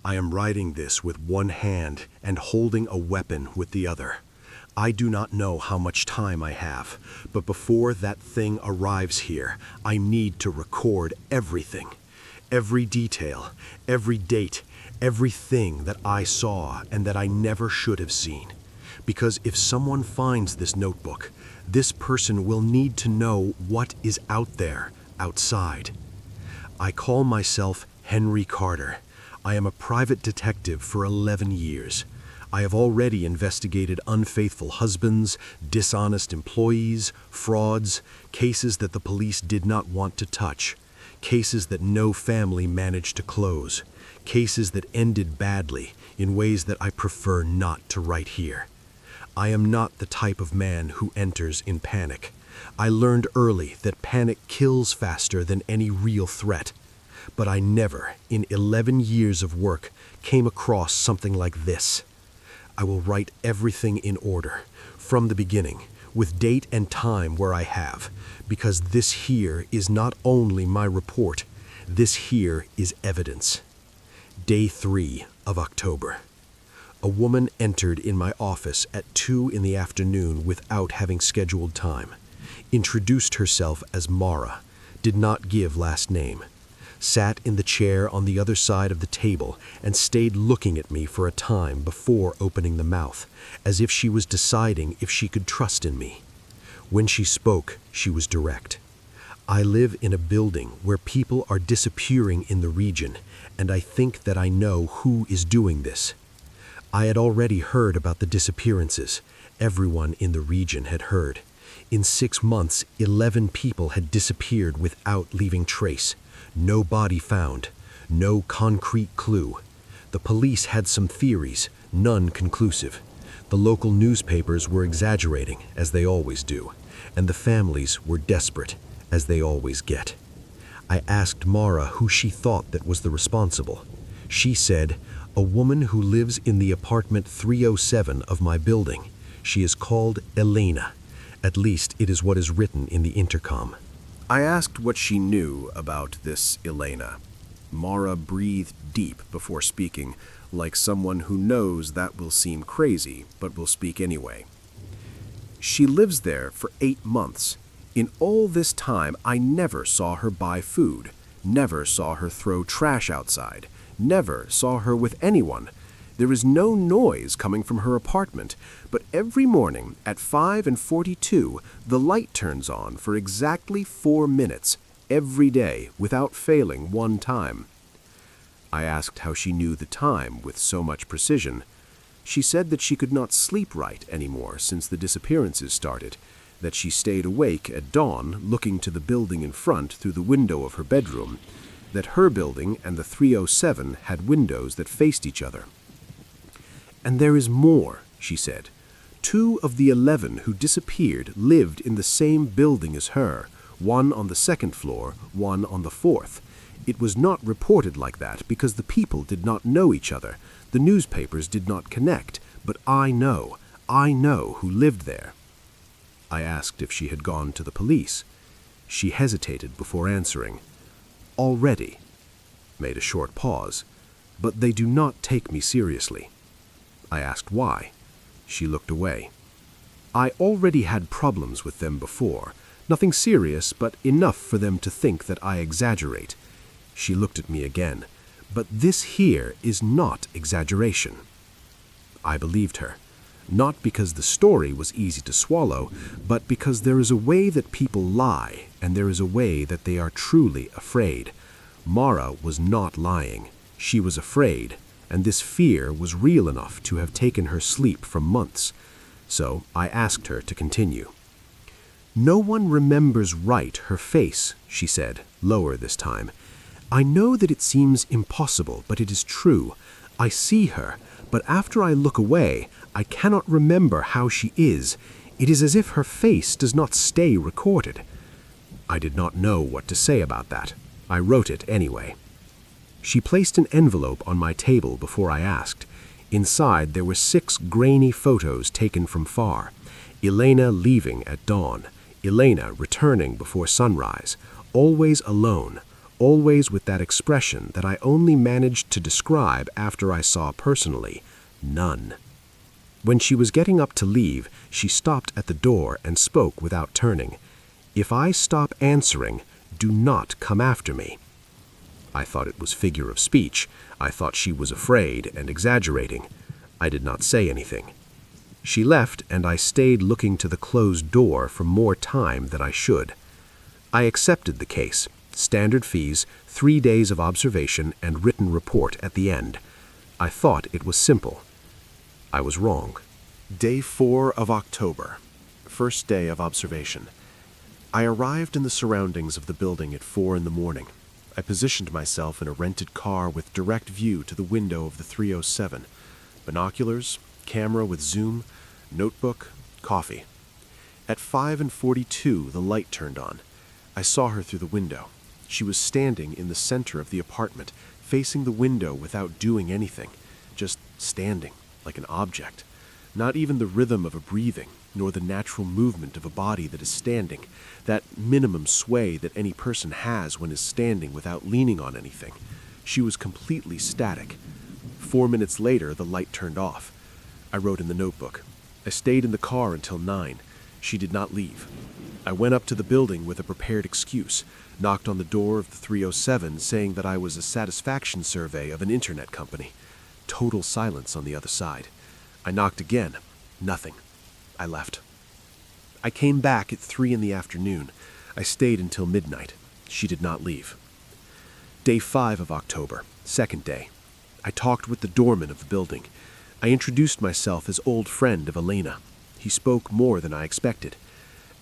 I am writing this with one hand and holding a weapon with the other. I do not know how much time I have, but before that thing arrives here, I need to record everything. Every detail, every date, everything that I saw and that I never should have seen. Because if someone finds this notebook, this person will need to know what is out there, outside. I call myself Henry Carter. I am a private detective for 11 years. I have already investigated unfaithful husbands, dishonest employees, frauds, cases that the police did not want to touch, cases that no family managed to close, cases that ended badly in ways that I prefer not to write here. I am not the type of man who enters in panic. I learned early that panic kills faster than any real threat. But I never, in 11 years of work, came across something like this. I will write everything in order, from the beginning, with date and time where I have, because this here is not only my report, this here is evidence. Day 3 of October. A woman entered in my office at 2 in the afternoon without having scheduled time, introduced herself as Mara, did not give last name, sat in the chair on the other side of the table and stayed looking at me for a time before opening the mouth, as if she was deciding if she could trust in me. When she spoke, she was direct. I live in a building where people are disappearing in the region, and I think that I know who is doing this. I had already heard about the disappearances. Everyone in the region had heard. In 6 months, 11 people had disappeared without leaving trace. No body found. No concrete clue. The police had some theories, none conclusive. The local newspapers were exaggerating, as they always do, and the families were desperate, as they always get. I asked Mara who she thought that was the responsible. She said, "A woman who lives in the apartment 307 of my building. She is called Elena. At least it is what is written in the intercom." I asked what she knew about this Elena. Mara breathed deep before speaking, like someone who knows that will seem crazy, but will speak anyway. "She lives there for 8 months. In all this time, I never saw her buy food, never saw her throw trash outside, never saw her with anyone. There is no noise coming from her apartment, but every morning at 5:42, the light turns on for exactly 4 minutes, every day, without failing one time." I asked how she knew the time with so much precision. She said that she could not sleep right anymore since the disappearances started, that she stayed awake at dawn looking to the building in front through the window of her bedroom, that her building and the 307 had windows that faced each other. "And there is more," she said. 2 of the 11 who disappeared lived in the same building as her, one on the 2nd floor, one on the 4th. It was not reported like that because the people did not know each other. The newspapers did not connect, but I know who lived there. I asked if she had gone to the police. She hesitated before answering. "Already." Made a short pause. "But they do not take me seriously." I asked why. She looked away. "I already had problems with them before. Nothing serious, but enough for them to think that I exaggerate." She looked at me again. "But this here is not exaggeration." I believed her. Not because the story was easy to swallow, but because there is a way that people lie, and there is a way that they are truly afraid. Mara was not lying. She was afraid, and this fear was real enough to have taken her sleep for months. So I asked her to continue. "No one remembers right her face," she said, lower this time. "I know that it seems impossible, but it is true. I see her, but after I look away, I cannot remember how she is. It is as if her face does not stay recorded." I did not know what to say about that. I wrote it anyway. She placed an envelope on my table before I asked. Inside there were 6 grainy photos taken from far. Elena leaving at dawn. Elena returning before sunrise. Always alone. always with that expression that I only managed to describe after I saw personally, none. When she was getting up to leave, she stopped at the door and spoke without turning. "If I stop answering, do not come after me." I thought it was figure of speech. I thought she was afraid and exaggerating. I did not say anything. She left, and I stayed looking to the closed door for more time than I should. I accepted the case. Standard fees, 3 days of observation, and written report at the end. I thought it was simple. I was wrong. Day 4 of October. First day of observation. I arrived in the surroundings of the building at 4 in the morning. I positioned myself in a rented car with direct view to the window of the 307. Binoculars, camera with zoom, notebook, coffee. At 5:42, the light turned on. I saw her through the window. She was standing in the center of the apartment, facing the window without doing anything, just standing like an object. Not even the rhythm of a breathing, nor the natural movement of a body that is standing, that minimum sway that any person has when is standing without leaning on anything. She was completely static. 4 minutes later, the light turned off. I wrote in the notebook. I stayed in the car until 9. She did not leave. I went up to the building with a prepared excuse, knocked on the door of the 307 saying that I was a satisfaction survey of an internet company. Total silence on the other side. I knocked again. Nothing. I left. I came back at 3 in the afternoon. I stayed until midnight. She did not leave. Day 5 of October, second day. I talked with the doorman of the building. I introduced myself as old friend of Elena. He spoke more than I expected.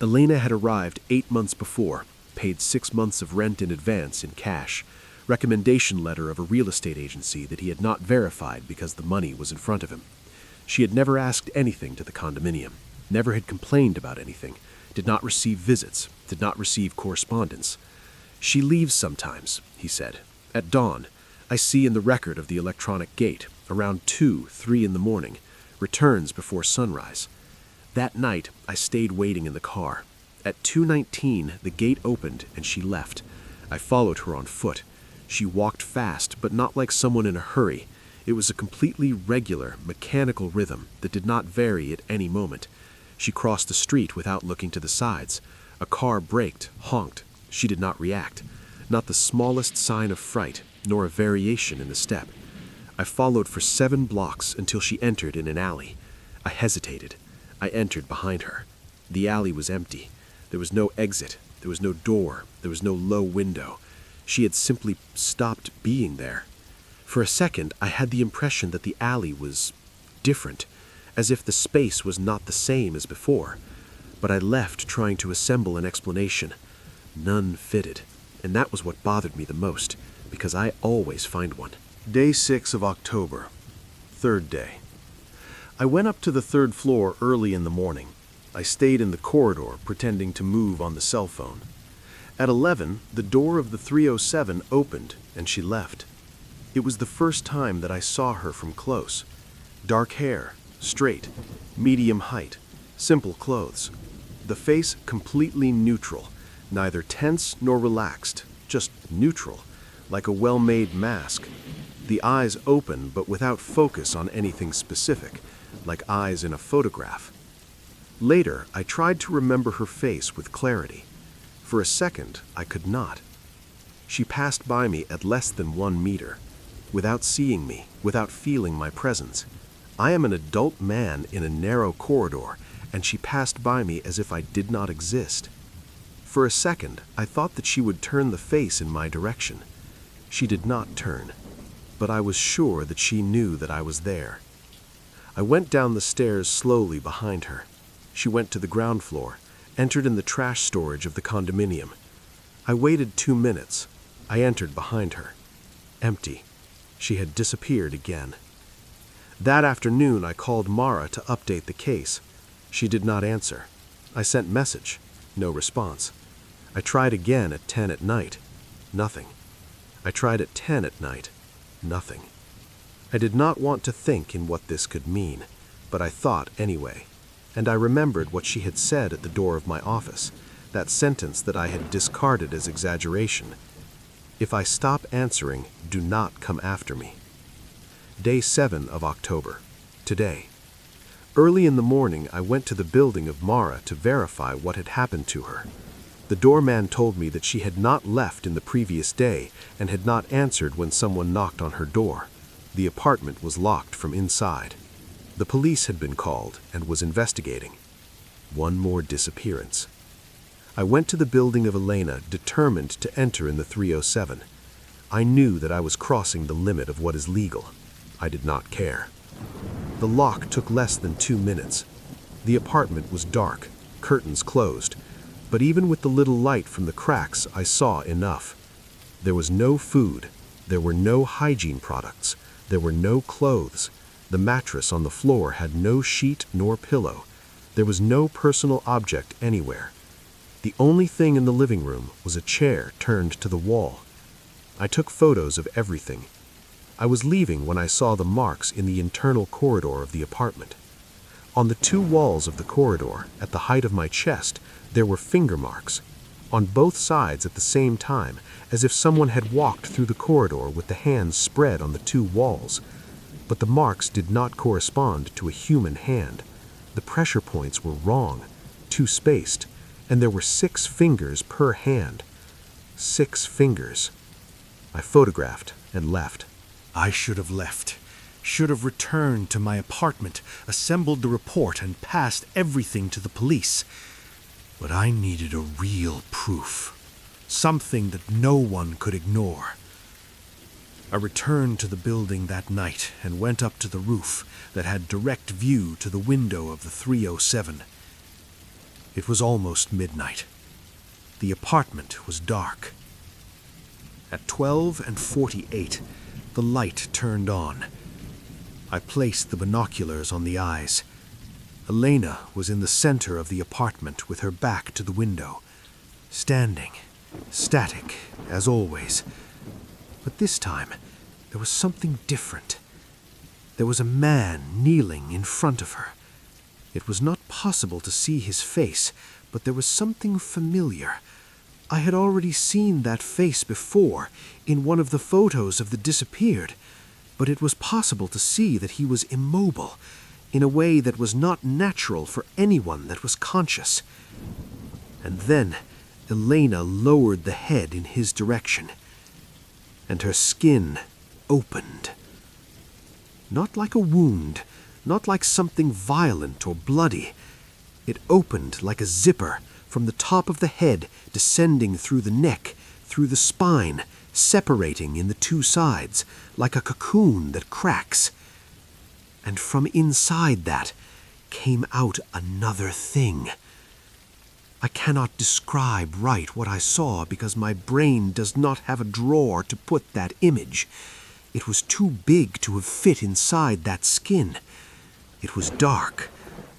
Elena had arrived 8 months before, paid 6 months of rent in advance in cash, recommendation letter of a real estate agency that he had not verified because the money was in front of him. She had never asked anything to the condominium, never had complained about anything, did not receive visits, did not receive correspondence. "She leaves sometimes," he said. "At dawn. I see in the record of the electronic gate, around 2, 3 in the morning, returns before sunrise." That night, I stayed waiting in the car. At 2:19, the gate opened and she left. I followed her on foot. She walked fast, but not like someone in a hurry. It was a completely regular, mechanical rhythm that did not vary at any moment. She crossed the street without looking to the sides. A car braked, honked. She did not react. Not the smallest sign of fright, nor a variation in the step. I followed for 7 blocks until she entered in an alley. I hesitated. I entered behind her. The alley was empty. There was no exit. There was no door. There was no low window. She had simply stopped being there. For a second, I had the impression that the alley was different, as if the space was not the same as before. But I left trying to assemble an explanation. None fitted, and that was what bothered me the most, because I always find one. Day 6 of October, third day. I went up to the 3rd floor early in the morning. I stayed in the corridor, pretending to move on the cell phone. At 11, the door of the 307 opened, and she left. It was the first time that I saw her from close. Dark hair, straight, medium height, simple clothes. The face completely neutral, neither tense nor relaxed, just neutral, like a well-made mask. The eyes open but without focus on anything specific, like eyes in a photograph. Later, I tried to remember her face with clarity. For a second, I could not. She passed by me at less than 1 meter, without seeing me, without feeling my presence. I am an adult man in a narrow corridor, and she passed by me as if I did not exist. For a second, I thought that she would turn the face in my direction. She did not turn, but I was sure that she knew that I was there. I went down the stairs slowly behind her. She went to the ground floor, entered in the trash storage of the condominium. I waited 2 minutes. I entered behind her. Empty. She had disappeared again. That afternoon, I called Mara to update the case. She did not answer. I sent message. No response. I tried again at 10 at night. Nothing. I tried at 10 at night. Nothing. I did not want to think in what this could mean, but I thought anyway. And I remembered what she had said at the door of my office, that sentence that I had discarded as exaggeration. If I stop answering, do not come after me. Day 7 of October. Today. Early in the morning, I went to the building of Mara to verify what had happened to her. The doorman told me that she had not left in the previous day and had not answered when someone knocked on her door. The apartment was locked from inside. The police had been called and was investigating. One more disappearance. I went to the building of Elena, determined to enter in the 307. I knew that I was crossing the limit of what is legal. I did not care. The lock took less than 2 minutes. The apartment was dark, curtains closed, but even with the little light from the cracks, I saw enough. There was no food. There were no hygiene products. There were no clothes. The mattress on the floor had no sheet nor pillow. There was no personal object anywhere. The only thing in the living room was a chair turned to the wall. I took photos of everything. I was leaving when I saw the marks in the internal corridor of the apartment. On the 2 walls of the corridor, at the height of my chest, there were finger marks, on both sides at the same time, as if someone had walked through the corridor with the hands spread on the 2 walls. But the marks did not correspond to a human hand. The pressure points were wrong, too spaced, and there were 6 fingers per hand. 6 fingers. I photographed and left. I should have left. Should have returned to my apartment, assembled the report, and passed everything to the police. But I needed a real proof. Something that no one could ignore. I returned to the building that night and went up to the roof that had direct view to the window of the 307. It was almost midnight. The apartment was dark. At 12:48, the light turned on. I placed the binoculars on the eyes. Elena was in the center of the apartment with her back to the window, standing, static, as always. But this time, there was something different. There was a man kneeling in front of her. It was not possible to see his face, but there was something familiar. I had already seen that face before, in one of the photos of the disappeared, but it was possible to see that he was immobile, in a way that was not natural for anyone that was conscious. And then Elena lowered the head in his direction, and her skin opened. Not like a wound, not like something violent or bloody. It opened like a zipper, from the top of the head, descending through the neck, through the spine, separating in the 2 sides, like a cocoon that cracks. And from inside that came out another thing. I cannot describe right what I saw because my brain does not have a drawer to put that image. It was too big to have fit inside that skin. It was dark,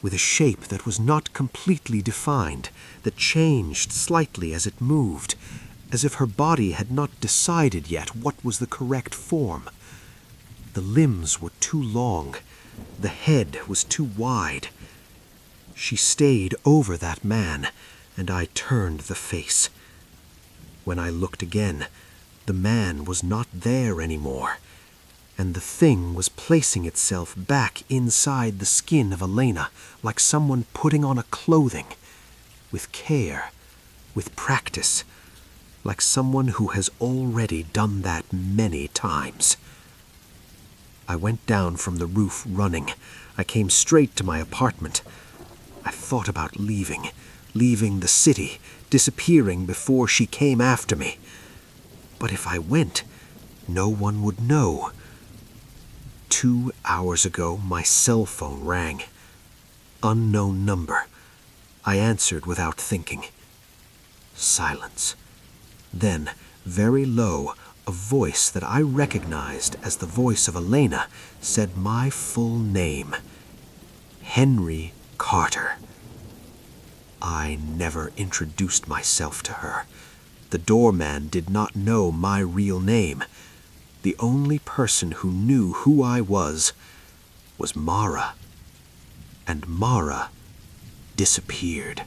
with a shape that was not completely defined, that changed slightly as it moved, as if her body had not decided yet what was the correct form. The limbs were too long. The head was too wide. She stayed over that man, and I turned the face. When I looked again, the man was not there anymore, and the thing was placing itself back inside the skin of Elena, like someone putting on a clothing, with care, with practice, like someone who has already done that many times. I went down from the roof running. I came straight to my apartment. I thought about leaving the city, disappearing before she came after me. But if I went, no one would know. 2 hours ago, my cell phone rang. Unknown number. I answered without thinking. Silence. Then, very low, a voice that I recognized as the voice of Elena said my full name. Henry Carter. I never introduced myself to her. The doorman did not know my real name. The only person who knew who I was Mara. And Mara disappeared.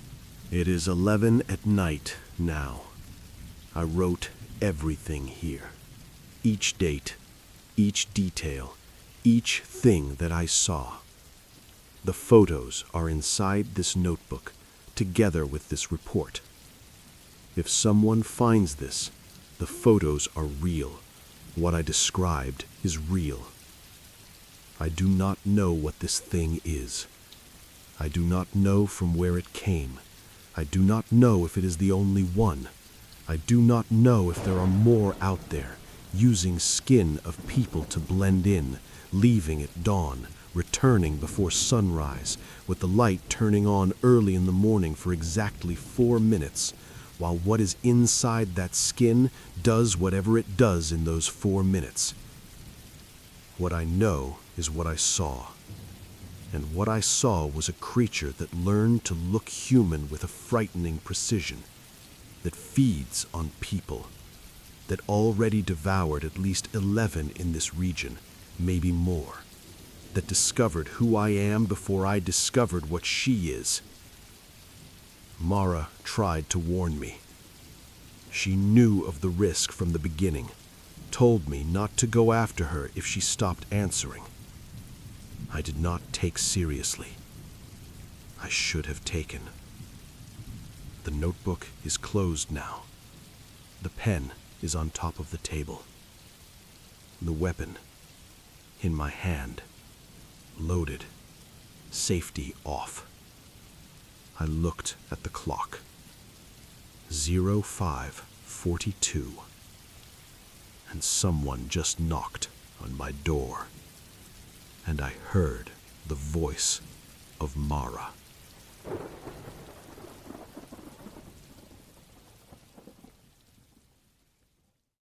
It is 11 at night now. I wrote everything here. Each date, each detail, each thing that I saw. The photos are inside this notebook, together with this report. If someone finds this, the photos are real. What I described is real. I do not know what this thing is. I do not know from where it came. I do not know if it is the only one. I do not know if there are more out there, using skin of people to blend in, leaving at dawn, returning before sunrise, with the light turning on early in the morning for exactly 4 minutes, while what is inside that skin does whatever it does in those 4 minutes. What I know is what I saw. And what I saw was a creature that learned to look human with a frightening precision, that feeds on people, that already devoured at least 11 in this region, maybe more, that discovered who I am before I discovered what she is. Mara tried to warn me. She knew of the risk from the beginning, told me not to go after her if she stopped answering. I did not take seriously. I should have taken. The notebook is closed now. The pen is on top of the table. The weapon in my hand, loaded, safety off. I looked at the clock. 05:42. And someone just knocked on my door. And I heard the voice of Mara.